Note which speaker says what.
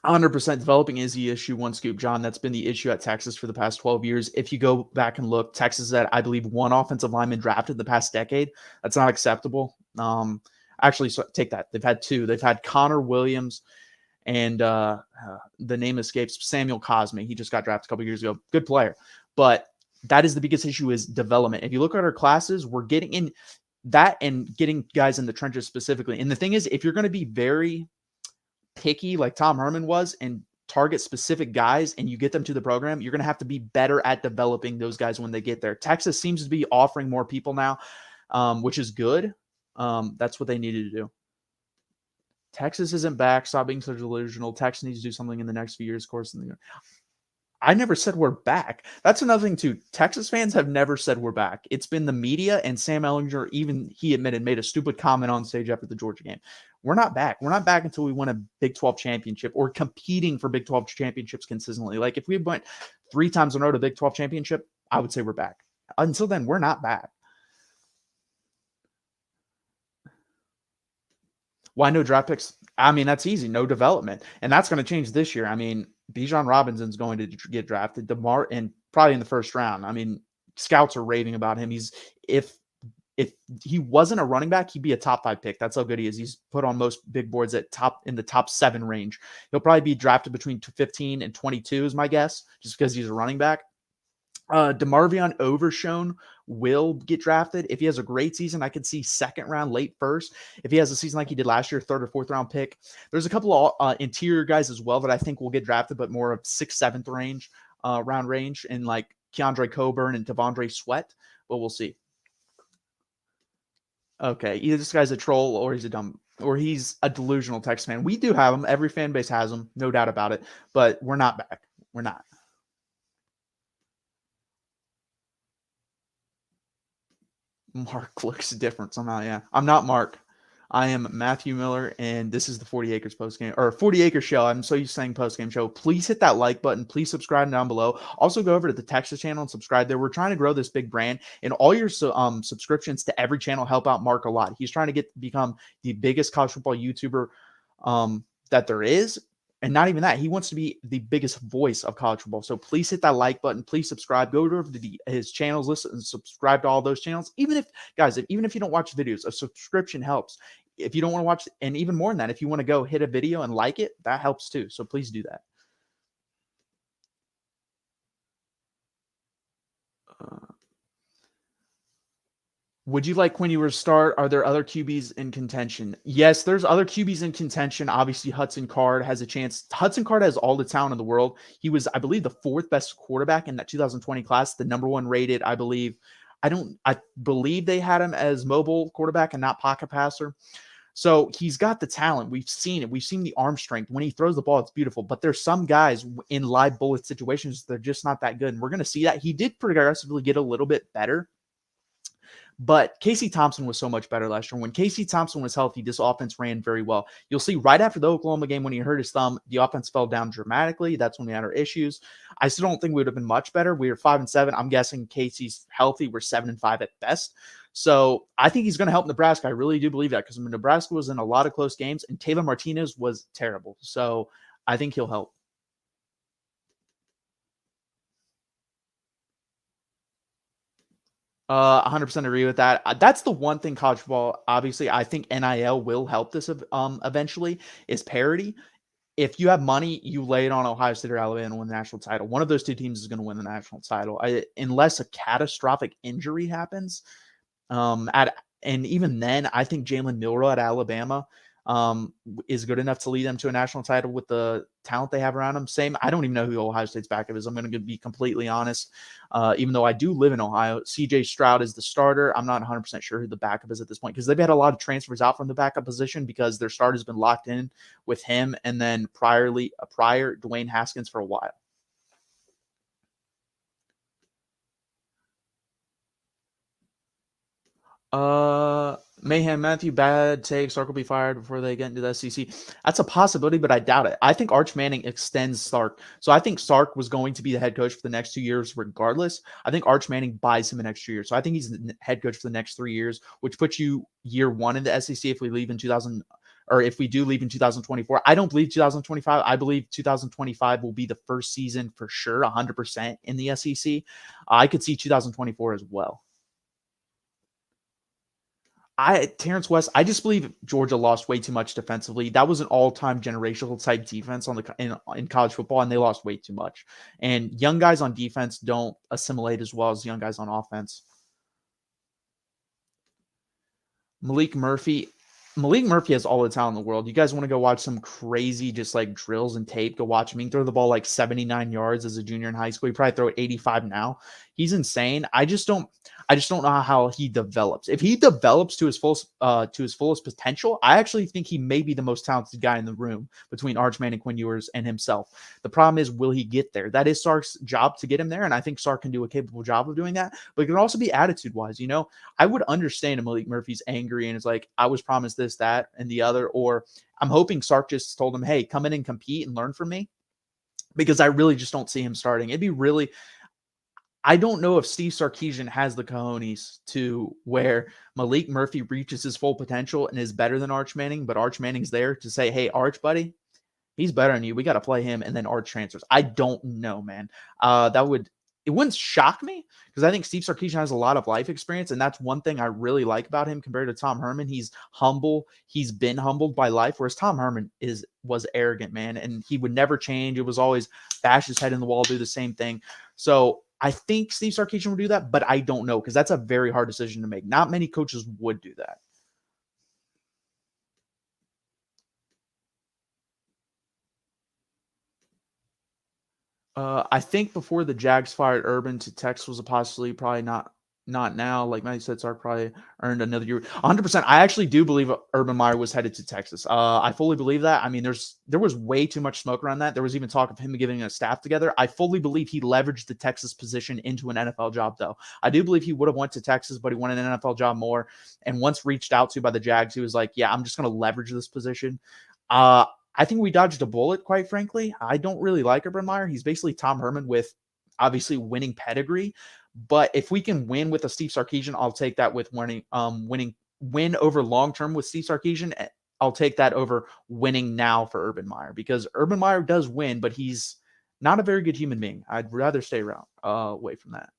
Speaker 1: 100% developing is the issue. One scoop, John. That's been the issue at Texas for the past 12 years. If you go back and look, Texas had, I believe, one offensive lineman drafted in the past decade. That's not acceptable. Actually, so take that. They've had two. They've had Connor Williams and the name escapes, Samuel Cosme. He just got drafted a couple years ago. Good player. But that is the biggest issue, is development. If you look at our classes, we're getting in that and getting guys in the trenches specifically. And the thing is, if you're going to be very picky like Tom Herman was and target specific guys and you get them to the program, you're going to have to be better at developing those guys when they get there. Texas seems to be offering more people now, which is good. That's what they needed to do. Texas isn't back. Stop being so delusional. Texas needs to do something in the next few years. Of course, I never said we're back. That's another thing too. Texas fans have never said we're back. It's been the media, and Sam Ehlinger, even he admitted, made a stupid comment on stage after the Georgia game. We're not back. We're not back until we win a Big 12 championship or competing for Big 12 championships consistently. Like if we went 3 times in a row to Big 12 championship, I would say we're back. Until then, we're not back. Why no draft picks? I mean, that's easy. No development. And that's going to change this year. I mean, Bijan Robinson's going to get drafted. And probably in the first round. I mean, scouts are raving about him. If he wasn't a running back, he'd be a top 5 pick. That's how good he is. He's put on most big boards in the top 7 range. He'll probably be drafted between 15 and 22 is my guess, just because he's a running back. DeMarvion Overshone will get drafted. If he has a great season, I could see second round, late first. If he has a season like he did last year, third or fourth round pick. There's a couple of interior guys as well that I think will get drafted, but more of 6th, 7th range, round range, and like Keandre Coburn and Devondre Sweat. But we'll see. Okay, either this guy's a troll or he's a delusional Texas fan. We do have him. Every fan base has him, no doubt about it. But we're not back. We're not. Mark looks different somehow. Yeah, I'm not Mark. I am Matthew Miller, and this is the 40 Acres postgame or 40 Acre show. I'm so used to saying postgame show. Please hit that like button. Please subscribe down below. Also, go over to the Texas channel and subscribe there. We're trying to grow this big brand, and all your subscriptions to every channel help out Mark a lot. He's trying to become the biggest college football YouTuber that there is. And not even that, he wants to be the biggest voice of college football. So please hit that like button. Please subscribe. Go over to his channels list and subscribe to all those channels. Even if you don't watch videos, a subscription helps. If you don't want to watch, and even more than that, if you want to go hit a video and like it, that helps too. So please do that. Would you like Quinn Ewers to start? Are there other QBs in contention? Yes, there's other QBs in contention. Obviously, Hudson Card has a chance. Hudson Card has all the talent in the world. He was, I believe, the 4th best quarterback in that 2020 class, the number 1 rated, I believe. I believe they had him as mobile quarterback and not pocket passer. So he's got the talent. We've seen it. We've seen the arm strength. When he throws the ball, it's beautiful. But there's some guys in live bullet situations, they're just not that good. And we're going to see that. He did progressively get a little bit better. But Casey Thompson was so much better last year. When Casey Thompson was healthy, this offense ran very well. You'll see right after the Oklahoma game when he hurt his thumb, the offense fell down dramatically. That's when we had our issues. I still don't think we would have been much better. We were 5-7. I'm guessing Casey's healthy. We're 7-5 at best. So I think he's going to help Nebraska. I really do believe that because Nebraska was in a lot of close games and Taylor Martinez was terrible. So I think he'll help. 100% agree with that. That's the one thing college football, obviously, I think NIL will help this eventually, is parity. If you have money, you lay it on Ohio State or Alabama to win the national title. One of those 2 teams is going to win the national title, unless a catastrophic injury happens. And even then, I think Jalen Milroe at Alabama is good enough to lead them to a national title with the talent they have around them. I don't even know who Ohio State's backup is. I'm going to be completely honest. Even though I do live in Ohio, CJ Stroud is the starter. I'm not 100% sure who the backup is at this point because they've had a lot of transfers out from the backup position because their start has been locked in with him and then prior Dwayne Haskins for a while. Mayhem Matthew, bad take. Sark will be fired before they get into the SEC. That's a possibility, but I doubt it. I think Arch Manning extends Sark. So I think Sark was going to be the head coach for the next 2 years regardless. I think Arch Manning buys him an extra year. So I think he's the head coach for the next 3 years, which puts you year 1 in the SEC if we leave in or if we do leave in 2024. I don't believe 2025. I believe 2025 will be the first season for sure, 100% in the SEC. I could see 2024 as well. Terrence West, I just believe Georgia lost way too much defensively. That was an all-time generational type defense in college football, and they lost way too much. And young guys on defense don't assimilate as well as young guys on offense. Malik Murphy. Malik Murphy has all the talent in the world. You guys want to go watch some crazy just like drills and tape? Go watch him. He can throw the ball like 79 yards as a junior in high school. He probably throw it 85 now. He's insane. I just don't know how he develops. If he develops to his fullest potential, I actually think he may be the most talented guy in the room between Arch Manning, Quinn Ewers, and himself. The problem is, will he get there? That is Sark's job to get him there, and I think Sark can do a capable job of doing that. But it can also be attitude-wise. I would understand if Malik Murphy's angry and it's like, I was promised this, that, and the other, or I'm hoping Sark just told him, hey, come in and compete and learn from me, because I really just don't see him starting. I don't know if Steve Sarkisian has the cojones to where Malik Murphy reaches his full potential and is better than Arch Manning, but Arch Manning's there to say, hey, Arch, buddy, he's better than you. We got to play him, and then Arch transfers. I don't know, man. It wouldn't shock me, because I think Steve Sarkisian has a lot of life experience, and that's one thing I really like about him compared to Tom Herman. He's humble. He's been humbled by life, whereas Tom Herman was arrogant, man, and he would never change. It was always bash his head in the wall, do the same thing. So I think Steve Sarkisian would do that, but I don't know, because that's a very hard decision to make. Not many coaches would do that. I think before the Jags fired Urban to Texas was a possibility, probably not now. Like Matty said, Sark probably earned another year. 100%. I actually do believe Urban Meyer was headed to Texas. I fully believe that. I mean, there was way too much smoke around that. There was even talk of him getting a staff together. I fully believe he leveraged the Texas position into an NFL job, though. I do believe he would have went to Texas, but he wanted an NFL job more. And once reached out to by the Jags, he was like, yeah, I'm just going to leverage this position. I think we dodged a bullet, quite frankly. I don't really like Urban Meyer. He's basically Tom Herman with obviously winning pedigree. But if we can win with a Steve Sarkisian, I'll take that with win over long term with Steve Sarkisian. I'll take that over winning now for Urban Meyer, because Urban Meyer does win, but he's not a very good human being. I'd rather stay away from that.